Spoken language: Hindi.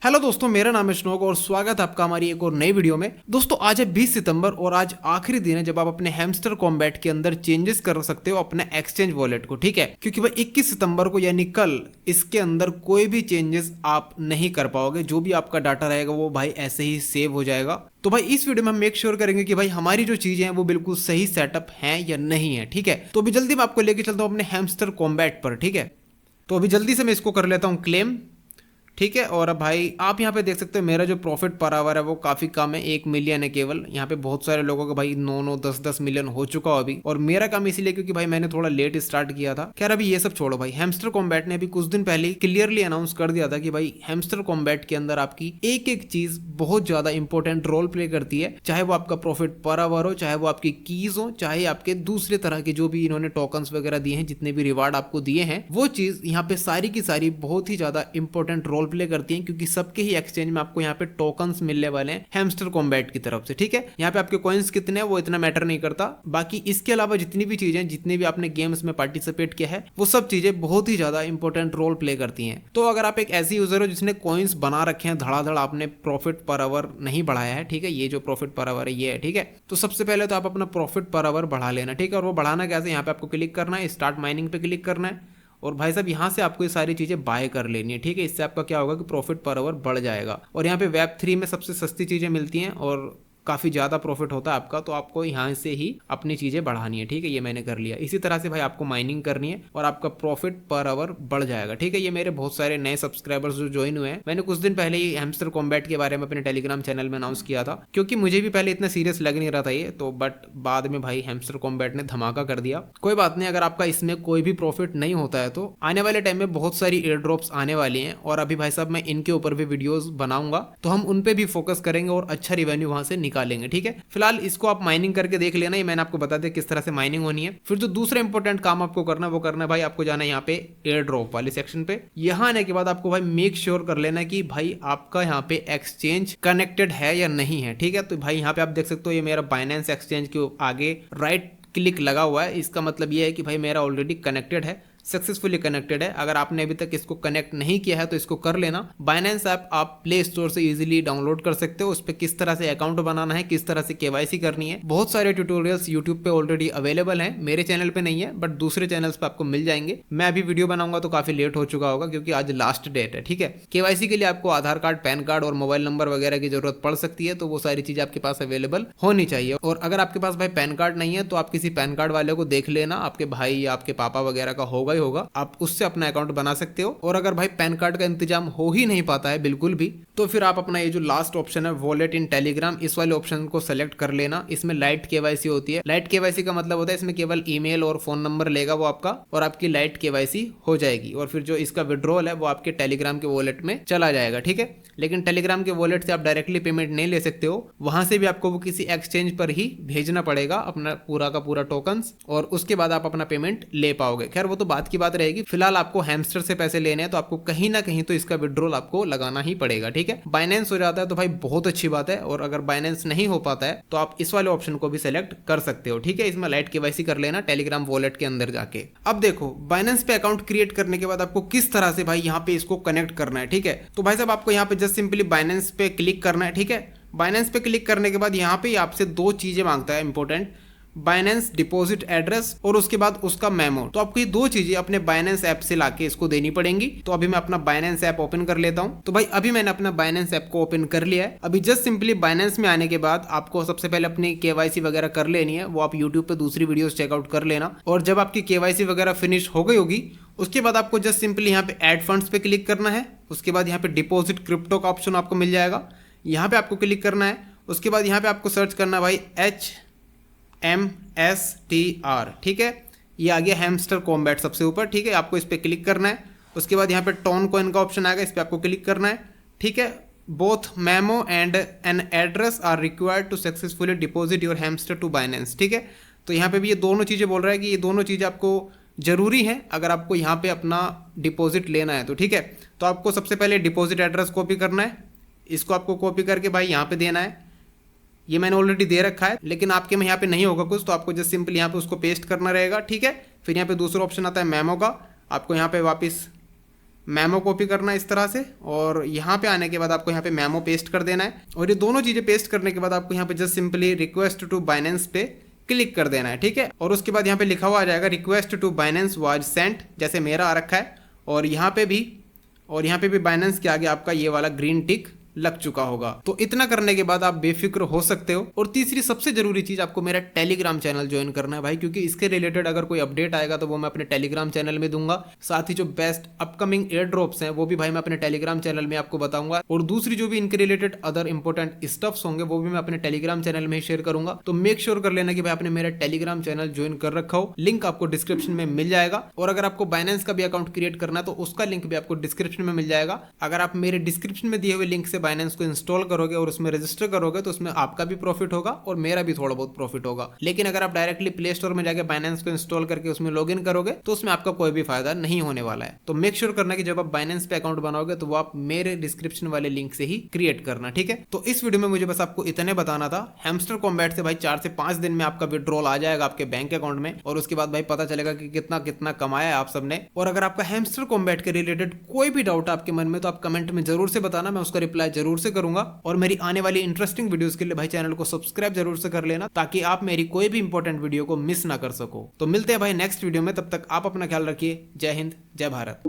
हेलो दोस्तों, मेरा नाम है श्नोक और स्वागत है आपका हमारी एक और नई वीडियो में। दोस्तों आज है 20 सितंबर और आज आखिरी दिन है जब आप अपने हैमस्टर कॉम्बैट के अंदर चेंजेस कर सकते हो अपने एक्सचेंज वॉलेट को। ठीक है, क्योंकि भाई 21 सितंबर को यानी कल इसके अंदर कोई भी चेंजेस आप नहीं कर पाओगे। जो भी आपका डाटा रहेगा वो भाई ऐसे ही सेव हो जाएगा। तो भाई इस वीडियो में हम मेक श्योर करेंगे कि भाई हमारी जो चीजें हैं वो बिल्कुल सही सेटअप हैं या नहीं है। ठीक है, तो अभी जल्दी मैं आपको लेके चलता हूँ अपने हैमस्टर कॉम्बैट पर। ठीक है, तो अभी जल्दी से मैं इसको कर लेता हूँ क्लेम। ठीक है, और अब भाई आप यहाँ पे देख सकते हो मेरा जो प्रॉफिट पर आवर है वो काफी कम है, 1 मिलियन है केवल। यहाँ पे बहुत सारे लोगों का भाई 9-9 10-10 मिलियन हो चुका हो अभी, और मेरा कम इसीलिए क्योंकि भाई मैंने थोड़ा लेट स्टार्ट किया था। खैर अभी ये सब छोड़ो भाई, हैमस्टर कॉम्बैट ने अभी कुछ दिन पहले क्लियरली अनाउंस कर दिया था कि भाई हैमस्टर कॉम्बैट के अंदर आपकी एक एक चीज बहुत ज्यादा इंपॉर्टेंट रोल प्ले करती है। चाहे वो आपका प्रॉफिट पर आवर हो, चाहे वो आपकी कीज हो, चाहे आपके दूसरे तरह के जो भी इन्होंने टोकन्स वगैरह दिए हैं, जितने भी रिवार्ड आपको दिए हैं, वो चीज यहाँ पे सारी की सारी बहुत ही ज्यादा इंपॉर्टेंट रोल प्ले करती है, क्योंकि सबके ही एक्सचेंज में आपको यहाँ पे टोकन्स मिलने वाले हैं हैमस्टर कॉम्बैट की तरफ से। ठीक है, यहाँ पे आपके कॉइन्स कितने हैं वो इतना मैटर नहीं करता। बाकी इसके अलावा जितनी भी चीजें, जितने भी आपने गेम्स में पार्टिसिपेट किया है, वो सब चीजें बहुत ही ज्यादा इंपॉर्टेंट रोल प्ले करती हैं। तो अगर आप एक ऐसी यूजर हो जिसने कॉइन्स बना रखे हैं धड़ाधड़, आपने प्रॉफिट पर आवर नहीं बढ़ाया है, ठीक है, ये जो प्रॉफिट पर आवर है ये है, ठीक है, तो सबसे पहले तो आप अपना प्रॉफिट पर आवर बढ़ा लेना। ठीक है, और वो बढ़ाना कैसे, यहाँ पे आपको क्लिक करना है, स्टार्ट माइनिंग पे क्लिक करना है, और भाई साहब यहाँ से आपको ये सारी चीज़ें बाय कर लेनी है। ठीक है, इससे आपका क्या होगा कि प्रॉफिट पर आवर बढ़ जाएगा। और यहाँ पे वेब3 में सबसे सस्ती चीज़ें मिलती हैं और काफ़ी ज़्यादा प्रॉफिट होता है आपका, तो आपको यहाँ से ही अपनी चीज़ें बढ़ानी है। ठीक है, ये मैंने कर लिया। इसी तरह से भाई आपको माइनिंग करनी है और आपका प्रॉफिट पर आवर बढ़ जाएगा। ठीक है, ये मेरे बहुत सारे नए सब्सक्राइबर्स जो ज्वाइन हुए हैं, मैंने कुछ दिन पहले ही हैमस्टर कॉम्बैट के बारे में अपने टेलीग्राम चैनल में अनाउंस किया था, क्योंकि मुझे भी पहले इतना सीरियस लग नहीं रहा था ये तो, बट बाद में भाई हैमस्टर कॉम्बैट ने धमाका कर दिया। कोई बात नहीं, अगर आपका इसमें कोई भी प्रॉफिट नहीं होता है तो आने वाले टाइम में बहुत सारी एयर ड्रॉप्स आने वाली हैं, और अभी भाई साहब मैं इनके ऊपर भी वीडियोस बनाऊंगा, तो हम उन पे भी फोकस करेंगे और अच्छा रिवेन्यू वहां से निकालेंगे। ठीक है, फिलहाल इसको आप माइनिंग करके देख लेना, ये मैंने आपको बता दिया किस तरह से माइनिंग होनी है। फिर जो दूसरा इंपॉर्टेंट काम आपको करना है वो करना है भाई, आपको जाना है यहाँ पे एयर ड्रॉप वाले सेक्शन पे। यहाँ आने के बाद आपको भाई मेक श्योर कर लेना कि भाई आपका यहाँ पे एक्सचेंज कनेक्टेड है या नहीं है। ठीक है, तो भाई यहाँ पे आप देख सकते हो ये मेरा बाइनेंस एक्सचेंज के आगे राइट क्लिक लगा हुआ है, इसका मतलब ये है कि भाई मेरा ऑलरेडी कनेक्टेड है, सक्सेसफुली कनेक्टेड है। अगर आपने अभी तक इसको कनेक्ट नहीं किया है तो इसको कर लेना। बाइनेंस ऐप आप प्ले स्टोर से इजीली डाउनलोड कर सकते हो। उस पर किस तरह से अकाउंट बनाना है, किस तरह से केवाईसी करनी है, बहुत सारे ट्यूटोरियल्स यूट्यूब पे ऑलरेडी अवेलेबल हैं। मेरे चैनल पे नहीं है बट दूसरे चैनल्स पे आपको मिल जाएंगे। मैं अभी वीडियो बनाऊंगा तो काफी लेट हो चुका होगा क्योंकि आज लास्ट डेट है। ठीक है, केवाईसी के लिए आपको आधार कार्ड, पैन कार्ड और मोबाइल नंबर वगैरह की जरूरत पड़ सकती है, तो वो सारी चीजें आपके पास अवेलेबल होनी चाहिए। और अगर आपके पास भाई पैन कार्ड नहीं है तो आप किसी पैन कार्ड वाले को देख लेना, आपके भाई या आपके पापा वगैरह का होगा ही होगा, आप उससे अपना अकाउंट बना सकते हो। और अगर भाई पैन कार्ड का इंतजाम हो ही नहीं पाता है बिल्कुल भी, तो फिर आप अपना ये जो लास्ट ऑप्शन है वॉलेट इन टेलीग्राम, इस वाले ऑप्शन को सेलेक्ट कर लेना। इसमें लाइट केवाईसी होती है। लाइट केवाईसी का मतलब होता है इसमें केवल ईमेल और फोन नंबर लेगा वो आपका, और आपकी लाइट केवाईसी हो जाएगी। और फिर जो इसका विड्रॉल है वो आपके टेलीग्राम के वॉलेट में चला जाएगा। ठीक है, लेकिन टेलीग्राम के वॉलेट से आप डायरेक्टली पेमेंट नहीं ले सकते हो, वहां से भी आपको वो किसी एक्सचेंज पर ही भेजना पड़ेगा अपना पूरा का पूरा टोकन्स, और उसके बाद आप अपना पेमेंट ले पाओगे। खैर वो तो बात की बात रहेगी। फिलहाल आपको हैमस्टर से पैसे लेने हैं तो आपको कहीं ना कहीं तो इसका विड्रॉल आपको लगाना ही पड़ेगा। ठीक है, बाइनेंस हो जाता है तो भाई बहुत अच्छी बात है, और अगर बाइनेंस नहीं हो पाता है तो आप इस वाले ऑप्शन को भी सेलेक्ट कर सकते हो। ठीक है, इसमें लाइट केवाईसी कर लेना टेलीग्राम वॉलेट के अंदर जाके। अब देखो बाइनेंस पे अकाउंट क्रिएट करने के बाद आपको किस तरह से भाई यहाँ पे इसको कनेक्ट करना है। ठीक है, तो भाई साहब आपको यहाँ पे जस्ट सिंपली बाइनेंस पे क्लिक करना है। ठीक है, बाइनेंस पे क्लिक करने के बाद यहाँ पे आपसे दो चीजें मांगता है इंपॉर्टेंट, बाइनेंस डिपॉजिट एड्रेस और उसके बाद उसका मेमो। तो आपको ये दो चीजें अपने बाइनेंस ऐप से लाके इसको देनी पड़ेंगी। तो अभी मैं अपना बाइनेंस ऐप ओपन कर लेता हूं। तो भाई अभी मैंने अपना बाइनेंस ऐप को ओपन कर लिया है। अभी जस्ट सिंपली बाइनेंस में आने के बाद आपको सबसे पहले अपनी केवाईसी वगैरह कर लेनी है, वो आप यूट्यूब पे दूसरी वीडियोस चेकआउट कर लेना। और जब आपकी केवाईसी वगैरह फिनिश हो गई होगी उसके बाद आपको जस्ट सिंपली यहाँ पे ऐड फंड्स पे क्लिक करना है। उसके बाद यहाँ पे डिपॉजिट क्रिप्टो का ऑप्शन आपको मिल जाएगा, यहाँ पे आपको क्लिक करना है। उसके बाद यहाँ पे आपको सर्च करना है भाई HMSTR। ठीक है, ये आ गया हैमस्टर कॉम्बैट सबसे ऊपर। ठीक है, आपको इस पर क्लिक करना है। उसके बाद यहाँ पे टोन कॉइन का ऑप्शन आएगा, इस पर आपको क्लिक करना है। ठीक है, both memo and an address are required to successfully deposit your hamster to Binance. ठीक है, तो यहाँ पे भी ये दोनों चीज़ें बोल रहा है कि ये दोनों चीज़ें आपको जरूरी है अगर आपको यहाँ पे अपना डिपॉजिट लेना है तो। ठीक है, तो आपको सबसे पहले डिपॉजिट एड्रेस कॉपी करना है, इसको आपको कॉपी करके भाई यहाँ पे देना है। ये मैंने ऑलरेडी दे रखा है, लेकिन आपके में यहाँ पे नहीं होगा कुछ, तो आपको जस्ट सिंपल यहाँ पे उसको पेस्ट करना रहेगा। ठीक है, फिर यहाँ पे दूसरा ऑप्शन आता है मेमो का, आपको यहाँ पे वापस मेमो कॉपी करना है इस तरह से, और यहाँ पे आने के बाद आपको यहाँ पे मेमो पेस्ट कर देना है। और ये दोनों चीजें पेस्ट करने के बाद आपको यहाँ पे just simply request to Binance पे क्लिक कर देना है, ठीक है। और उसके बाद यहाँ पे लिखा हुआ आ जाएगा request to Binance was sent, जैसे मेरा आ रखा है, और यहाँ पे भी बाइनेंस के आगे आपका ये वाला ग्रीन टिक लग चुका होगा। तो इतना करने के बाद आप बेफिक्र हो सकते हो। और तीसरी सबसे जरूरी चीज, आपको मेरा टेलीग्राम चैनल ज्वाइन करना है भाई, क्योंकि इसके रिलेटेड अगर कोई अपडेट आएगा तो वो मैं अपने टेलीग्राम चैनल में दूंगा। साथ ही जो बेस्ट अपकमिंग एयर ड्रॉप्स हैं वो भी भाई मैं अपने टेलीग्राम चैनल में आपको बताऊंगा, और दूसरी जो भी इनके रिलेटेड अदर इंपॉर्टेंट स्टफ्स होंगे वो भी मैं अपने टेलीग्राम चैनल में ही शेयर करूंगा। तो मेक श्योर कर लेना कि भाई आपने मेरा टेलीग्राम चैनल ज्वाइन कर रखा हो, लिंक आपको डिस्क्रिप्शन में मिल जाएगा। और अगर आपको बाइनेंस का भी अकाउंट क्रिएट करना है तो उसका लिंक भी आपको डिस्क्रिप्शन में मिल जाएगा। अगर आप मेरे डिस्क्रिप्शन में दिए हुए लिंक से बाइनेंस को इंस्टॉल करोगे और उसमें रजिस्टर करोगे तो उसमें आपका भी प्रॉफिट होगा और मेरा भी थोड़ा बहुत प्रॉफिट होगा। लेकिन अगर आप डायरेक्टली प्ले स्टोर में जाकर बाइनेंस को इंस्टॉल करके उसमें लॉगिन करोगे तो उसमें आपका कोई भी फायदा नहीं होने वाला है। तो मेक श्योर करना कि जब आप बाइनेंस पे अकाउंट बनाओगे तो वो आप मेरे डिस्क्रिप्शन वाले लिंक से ही क्रिएट करना, ठीक है। तो इस वीडियो में मुझे बस आपको इतने बताना था। हैमस्टर कॉम्बैट से भाई 4 से 5 दिन में आपका विड्रॉल आ जाएगा आपके बैंक अकाउंट में, और उसके बाद भाई पता चलेगा कि कितना कितना कमाया है आप सबने। और अगर आपका हैमस्टर कॉम्बैट के रिलेटेड कोई भी डाउट आपके मन में तो आप कमेंट में जरूर से बताना, मैं उसका रिप्लाई जरूर से करूंगा। और मेरी आने वाली इंटरेस्टिंग वीडियोस के लिए भाई चैनल को सब्सक्राइब जरूर से कर लेना, ताकि आप मेरी कोई भी इंपॉर्टेंट वीडियो को मिस ना कर सको। तो मिलते हैं भाई नेक्स्ट वीडियो में, तब तक आप अपना ख्याल रखिए। जय हिंद, जय भारत।